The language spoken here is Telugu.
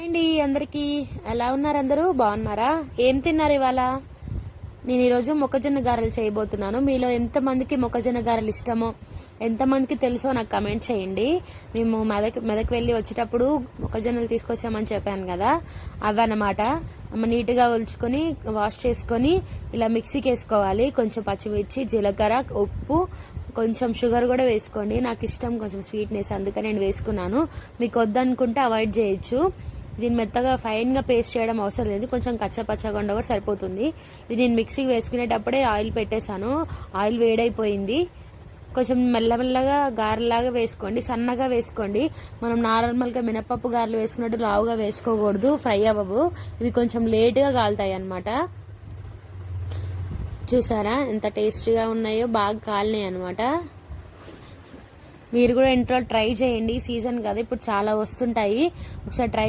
అండి అందరికీ ఎలా ఉన్నారు? అందరూ బాగున్నారా? ఏం తిన్నారు ఇవాళ? నేను ఈరోజు మొక్కజొన్న గారెలు చేయబోతున్నాను. మీలో ఎంతమందికి మొక్కజొన్న గారెలు ఇష్టమో, ఎంతమందికి తెలుసో నాకు కమెంట్ చేయండి. మేము మెదక్ వెళ్ళి వచ్చేటప్పుడు మొక్కజొన్నలు తీసుకొచ్చామని చెప్పాను కదా, అవన్నమాట. నీట్గా ఒలుచుకొని వాష్ చేసుకొని ఇలా మిక్సీకి వేసుకోవాలి. కొంచెం పచ్చిమిర్చి, జీలకర్ర, ఉప్పు, కొంచెం షుగర్ కూడా వేసుకోండి. నాకు ఇష్టం కొంచెం స్వీట్నెస్, అందుకని నేను వేసుకున్నాను. మీకు వద్దనుకుంటే అవాయిడ్ చేయొచ్చు. దీన్ని మెత్తగా ఫైన్గా పేస్ట్ చేయడం అవసరం లేదు, కొంచెం కచ్చపచ్చగా ఉండ కూడా సరిపోతుంది. ఇది నేను మిక్సీకి వేసుకునేటప్పుడే ఆయిల్ పెట్టేశాను. ఆయిల్ వేడైపోయింది. కొంచెం మెల్లమెల్లగా గారెలాగా వేసుకోండి, సన్నగా వేసుకోండి. మనం నార్మల్గా మినపప్పు గారెలు వేసుకున్నట్టు లావుగా వేసుకోకూడదు, ఫ్రై అవ్వవు. ఇవి కొంచెం లేట్గా కాలుతాయి అన్నమాట. చూసారా ఎంత టేస్టీగా ఉన్నాయో, బాగా కాలినాయి అనమాట. మీరు కూడా ఇంట్లో ట్రై చేయండి. సీజన్ కదా, ఇప్పుడు చాలా వస్తుంటాయి. ఒకసారి ట్రై